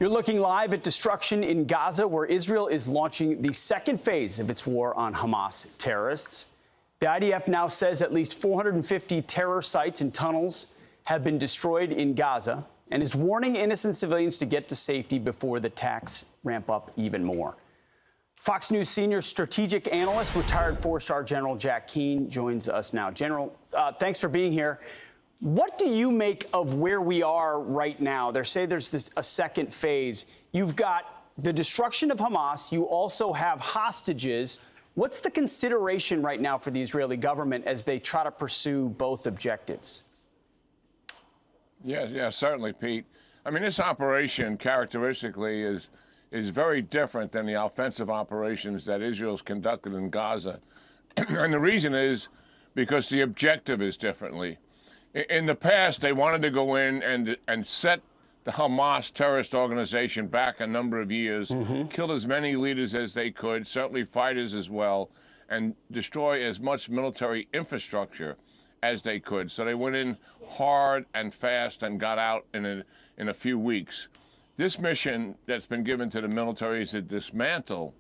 You're looking live at destruction in Gaza, where Israel is launching the second phase of its war on Hamas terrorists. The IDF now says at least 450 terror sites and tunnels have been destroyed in Gaza and is warning innocent civilians to get to safety before the attacks ramp up even more. Fox News senior strategic analyst, retired four-star General Jack Keane, joins us now. General, thanks for being here. What do you make of where we are right now? They say there's a second phase. You've got the destruction of Hamas. You also have hostages. What's the consideration right now for the Israeli government as they try to pursue both objectives? Yeah, certainly, Pete. I mean, this operation characteristically is very different than the offensive operations that Israel's conducted in Gaza. And the reason is because the objective is differently. In the past, they wanted to go in and set the Hamas terrorist organization back a number of years, kill as many leaders as they could, certainly fighters as well, and destroy as much military infrastructure as they could. So they went in hard and fast and got out in a few weeks. This mission that's been given to the military is to dismantle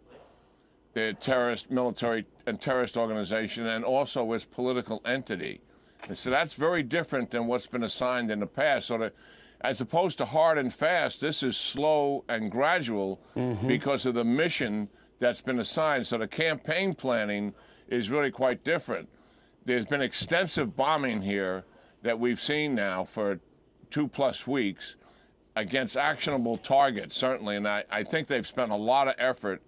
the terrorist military and terrorist organization and also its political entity. And so that's very different than what's been assigned in the past. So as opposed to hard and fast, this is slow and gradual because of the mission that's been assigned. So the campaign planning is really quite different. There's been extensive bombing here that we've seen now for 2+ weeks against actionable targets, certainly. And I think they've spent a lot of effort,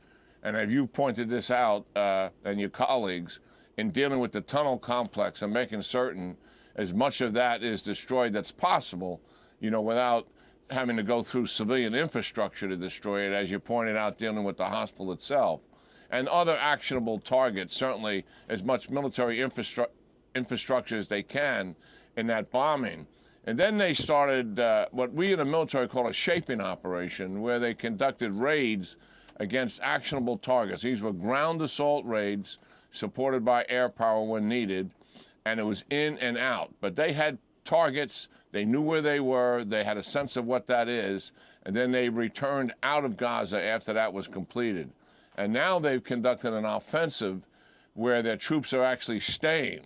and as you pointed this out, and your colleagues, in dealing with the tunnel complex and making certain as much of that is destroyed that's possible, you know, without having to go through civilian infrastructure to destroy it, as you pointed out, dealing with the hospital itself. And other actionable targets, certainly as much military infrastructure as they can in that bombing. And then they started what we in the military call a shaping operation, where they conducted raids against actionable targets. These were ground assault raids supported by air power when needed, and it was in and out. But they had targets, they knew where they were, they had a sense of what that is, and then they returned out of Gaza after that was completed. And now they've conducted an offensive where their troops are actually staying.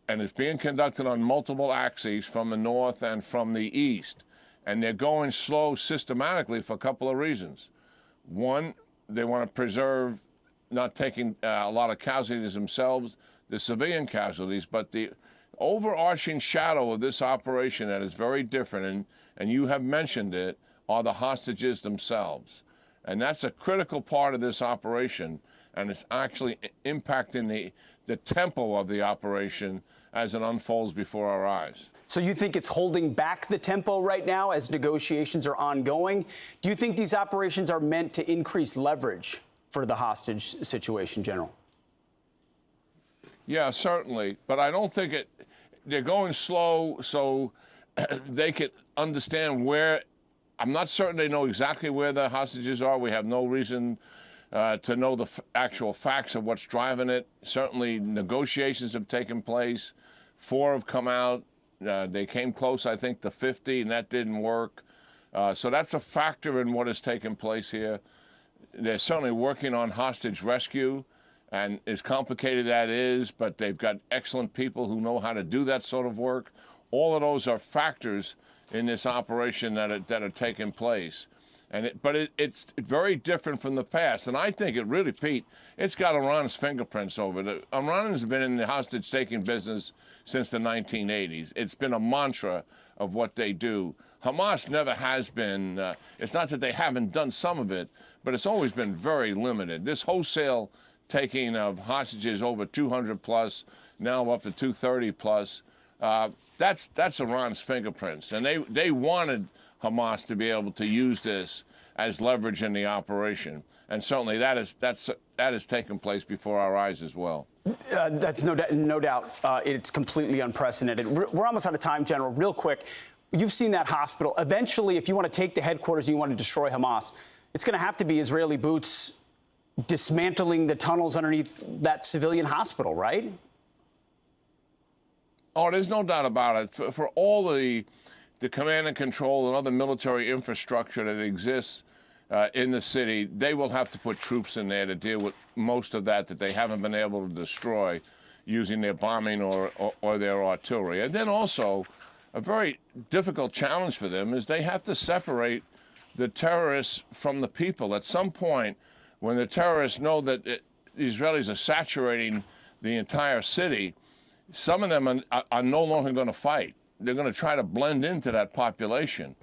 And it's being conducted on multiple axes from the north and from the east. And they're going slow systematically for a couple of reasons. One, they want to preserve not taking a lot of casualties themselves, the civilian casualties, but the overarching shadow of this operation that is very different, and you have mentioned it, are the hostages themselves. And that's a critical part of this operation, and it's actually impacting the tempo of the operation as it unfolds before our eyes. So you think it's holding back the tempo right now as negotiations are ongoing? Do you think these operations are meant to increase leverage for the hostage situation, General? Yeah, certainly. But I don't think they're going slow so they can understand where. I'm not certain they know exactly where the hostages are. We have no reason to know the actual facts of what's driving it. Certainly, negotiations have taken place. 4 have come out. They came close, I think, to 50, and that didn't work. So that's a factor in what has taken place here. They're certainly working on hostage rescue, and as complicated that is, but they've got excellent people who know how to do that sort of work. All of those are factors in this operation that are taking place. But it's very different from the past. And I think it really, Pete, it's got Iran's fingerprints over it. Iran has been in the hostage-taking business since the 1980s. It's been a mantra of what they do. Hamas never has been. It's not that they haven't done some of it, but it's always been very limited. This wholesale taking of hostages, over 200 plus, now up to 230 plus, that's Iran's fingerprints. And they wanted Hamas to be able to use this as leverage in the operation. And certainly that has taken place before our eyes as well. That's no doubt. It's completely unprecedented. We're almost out of time, General. Real quick, you've seen that hospital. Eventually, if you want to take the headquarters and you want to destroy Hamas, it's going to have to be Israeli boots dismantling the tunnels underneath that civilian hospital, right? Oh, there's no doubt about it. For all the the command and control and other military infrastructure that exists in the city, they will have to put troops in there to deal with most of that they haven't been able to destroy using their bombing or their artillery. And then also, a very difficult challenge for them is they have to separate the terrorists from the people. At some point, when the terrorists know that the Israelis are saturating the entire city, some of them are no longer going to fight. They're going to try to blend into that population.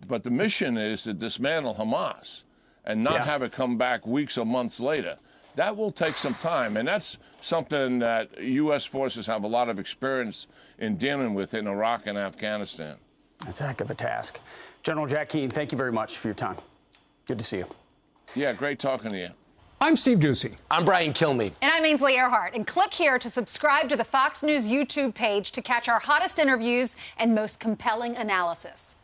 But the mission is to dismantle Hamas and not have it come back weeks or months later. That will take some time, and that's something that U.S. forces have a lot of experience in dealing with in Iraq and Afghanistan. That's a heck of a task. General Jack Keane, thank you very much for your time. Good to see you. Yeah, great talking to you. I'm Steve Doocy. I'm Brian Kilmeade. And I'm Ainsley Earhart. And click here to subscribe to the Fox News YouTube page to catch our hottest interviews and most compelling analysis.